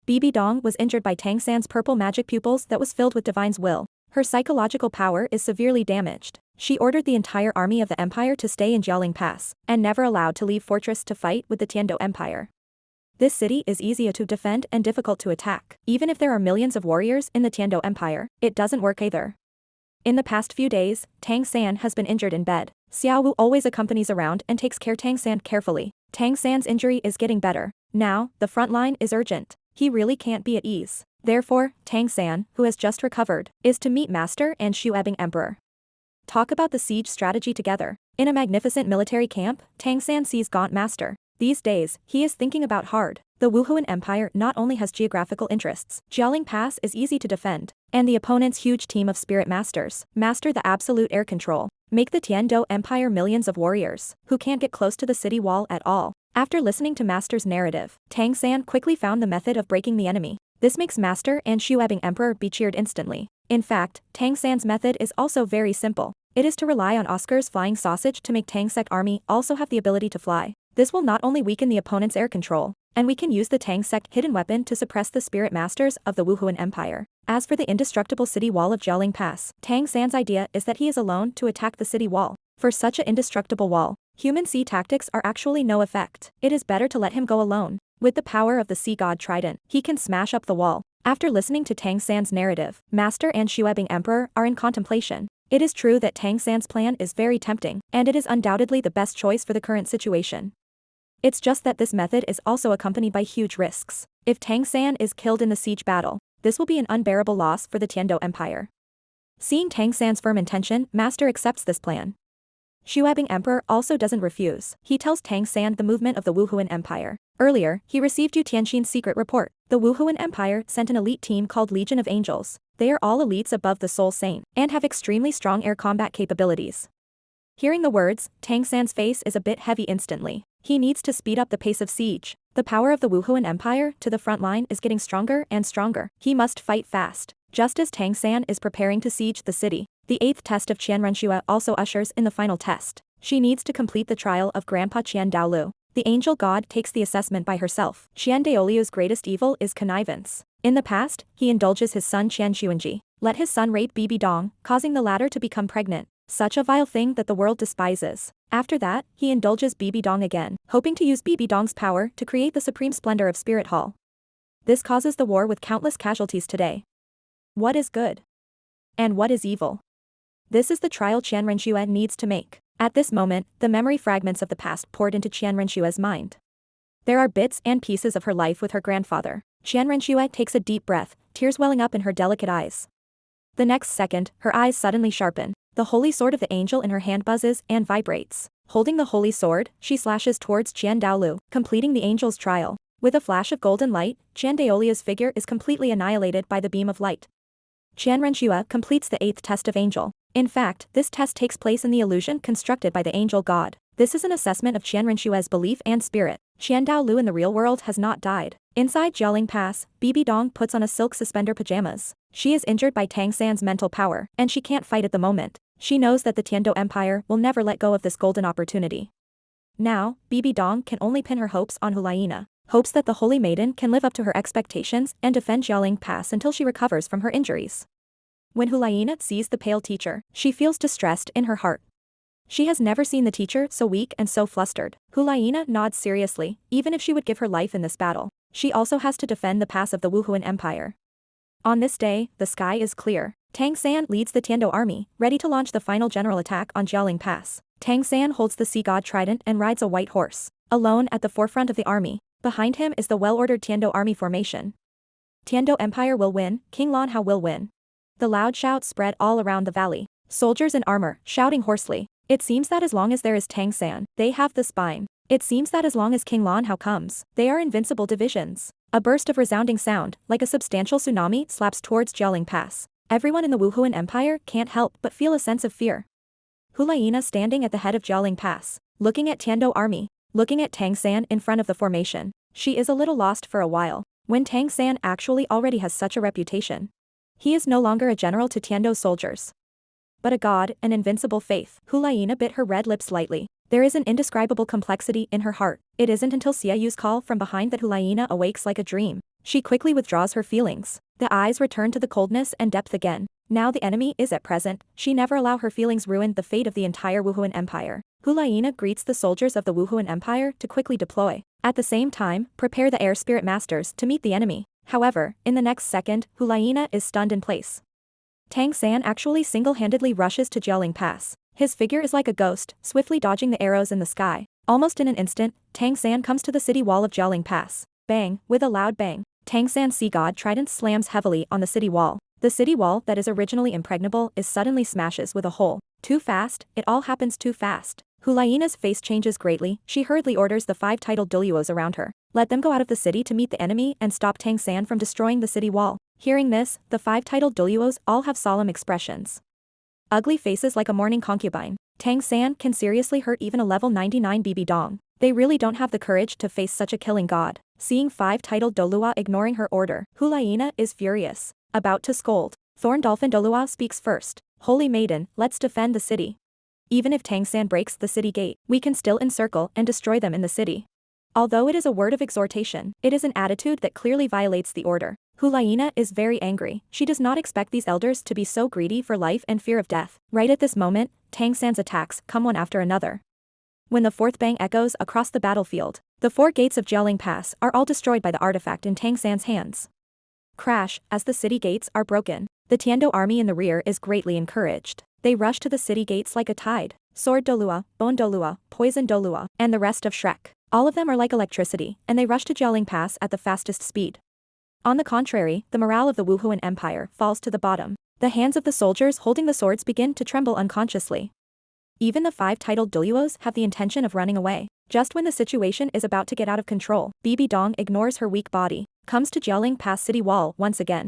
Bibi Dong was injured by Tang San's purple magic pupils that was filled with Divine's will. Her psychological power is severely damaged. She ordered the entire army of the Empire to stay in Jiaoling Pass, and never allowed to leave fortress to fight with the Tiando Empire. This city is easier to defend and difficult to attack. Even if there are millions of warriors in the Tiando Empire, it doesn't work either. In the past few days, Tang San has been injured in bed. Xiao Wu always accompanies around and takes care Tang San carefully. Tang San's injury is getting better. Now, the front line is urgent. He really can't be at ease. Therefore, Tang San, who has just recovered, is to meet Master and Shuebing Emperor. Talk about the siege strategy together. In a magnificent military camp, Tang San sees Gaunt Master. These days, he is thinking about hard. The Wuhuan Empire not only has geographical interests, Jiaoling Pass is easy to defend, and the opponent's huge team of spirit masters master the absolute air control. Make the Tiando Empire millions of warriors, who can't get close to the city wall at all. After listening to Master's narrative, Tang San quickly found the method of breaking the enemy. This makes Master and Shuebing Emperor be cheered instantly. In fact, Tang San's method is also very simple. It is to rely on Oscar's flying sausage to make Tang Sect army also have the ability to fly. This will not only weaken the opponent's air control, and we can use the Tang Sect hidden weapon to suppress the spirit masters of the Wuhuan Empire. As for the indestructible city wall of Jiaoling Pass, Tang San's idea is that he is alone to attack the city wall. For such an indestructible wall, human sea tactics are actually no effect. It is better to let him go alone. With the power of the sea god trident, he can smash up the wall. After listening to Tang San's narrative, Master and Shuebing Emperor are in contemplation. It is true that Tang San's plan is very tempting, and it is undoubtedly the best choice for the current situation. It's just that this method is also accompanied by huge risks. If Tang San is killed in the siege battle, this will be an unbearable loss for the Tiando Empire. Seeing Tang San's firm intention, Master accepts this plan. Shuebing Emperor also doesn't refuse. He tells Tang San the movement of the Wuhuan Empire. Earlier, he received Yu Tianxin's secret report. The Wuhuan Empire sent an elite team called Legion of Angels. They are all elites above the Soul Saint, and have extremely strong air combat capabilities. Hearing the words, Tang San's face is a bit heavy instantly. He needs to speed up the pace of siege. The power of the Wuhuan Empire to the front line is getting stronger and stronger. He must fight fast. Just as Tang San is preparing to siege the city, the 8th test of Qian Renxue also ushers in the final test. She needs to complete the trial of Grandpa Qian Daolu. The angel god takes the assessment by herself. Qian Daoliu's greatest evil is connivance. In the past, he indulges his son Qian Xuanji. Let his son rape Bibi Dong, causing the latter to become pregnant. Such a vile thing that the world despises. After that, he indulges Bibi Dong again, hoping to use Bibi Dong's power to create the supreme splendor of Spirit Hall. This causes the war with countless casualties today. What is good? And what is evil? This is the trial Qian Renxue needs to make. At this moment, the memory fragments of the past poured into Qian Renxue's mind. There are bits and pieces of her life with her grandfather. Qian Renxue takes a deep breath, tears welling up in her delicate eyes. The next second, her eyes suddenly sharpen. The holy sword of the angel in her hand buzzes and vibrates. Holding the holy sword, she slashes towards Qian Daolu, completing the angel's trial. With a flash of golden light, Qian Daoliu's figure is completely annihilated by the beam of light. Qian Renxue completes the 8th test of angel. In fact, this test takes place in the illusion constructed by the angel god. This is an assessment of Qian Renxue's belief and spirit. Qian Daolu in the real world has not died. Inside Jiaoling Pass, Bibi Dong puts on a silk suspender pajamas. She is injured by Tang San's mental power, and she can't fight at the moment. She knows that the Tiando Empire will never let go of this golden opportunity. Now, Bibi Dong can only pin her hopes on Liena. Hopes that the Holy Maiden can live up to her expectations and defend Jiaoling Pass until she recovers from her injuries. When Liena sees the pale teacher, she feels distressed in her heart. She has never seen the teacher so weak and so flustered. Liena nods seriously, even if she would give her life in this battle. She also has to defend the pass of the Wuhuan Empire. On this day, the sky is clear. Tang San leads the Tiando army, ready to launch the final general attack on Jiaoling Pass. Tang San holds the sea god trident and rides a white horse. Alone at the forefront of the army, behind him is the well-ordered Tiando army formation. Tiando Empire will win, King Lan Hao will win. The loud shouts spread all around the valley. Soldiers in armor, shouting hoarsely. It seems that as long as there is Tang San, they have the spine. It seems that as long as King Lan Hao comes, they are invincible divisions. A burst of resounding sound, like a substantial tsunami, slaps towards Jiaoling Pass. Everyone in the Wuhuan Empire can't help but feel a sense of fear. Liena standing at the head of Jiaoling Pass, looking at Tiando army, looking at Tang San in front of the formation. She is a little lost for a while. When Tang San actually already has such a reputation. He is no longer a general to Tiando's soldiers, but a god, an invincible faith. Liena bit her red lips lightly. There is an indescribable complexity in her heart. It isn't until Xiaoyu's call from behind that Liena awakes like a dream. She quickly withdraws her feelings. The eyes return to the coldness and depth again. Now the enemy is at present, she never allow her feelings ruin the fate of the entire Wuhuan Empire. Liena greets the soldiers of the Wuhuan Empire to quickly deploy. At the same time, prepare the air spirit masters to meet the enemy. However, in the next second, Liena is stunned in place. Tang San actually single-handedly rushes to Jialing Pass. His figure is like a ghost, swiftly dodging the arrows in the sky. Almost in an instant, Tang San comes to the city wall of Jialing Pass. Bang, with a loud bang, Tang San's sea god trident slams heavily on the city wall. The city wall that is originally impregnable is suddenly smashes with a hole. Too fast, it all happens too fast. Liena's face changes greatly, she hurriedly orders the 5 titled Duluos around her. Let them go out of the city to meet the enemy and stop Tang San from destroying the city wall. Hearing this, the 5 titled Duluos all have solemn expressions. Ugly faces like a mourning concubine. Tang San can seriously hurt even a level 99 BB Dong. They really don't have the courage to face such a killing god. Seeing 5 titled Dolua ignoring her order, Liena is furious. About to scold. Thorn Dolphin Dolua speaks first. Holy Maiden, let's defend the city. Even if Tang San breaks the city gate, we can still encircle and destroy them in the city. Although it is a word of exhortation, it is an attitude that clearly violates the order. Liena is very angry. She does not expect these elders to be so greedy for life and fear of death. Right at this moment, Tang San's attacks come one after another. When the 4th bang echoes across the battlefield, the 4 gates of Jialing Pass are all destroyed by the artifact in Tang San's hands. Crash, as the city gates are broken. The Tiando army in the rear is greatly encouraged. They rush to the city gates like a tide. Sword Dolua, Bone Dolua, Poison Dolua, and the rest of Shrek. All of them are like electricity, and they rush to Jialing Pass at the fastest speed. On the contrary, the morale of the Wuhuan Empire falls to the bottom. The hands of the soldiers holding the swords begin to tremble unconsciously. Even the 5 titled Duluos have the intention of running away. Just when the situation is about to get out of control, BB Dong ignores her weak body, comes to Jialing Pass city wall once again.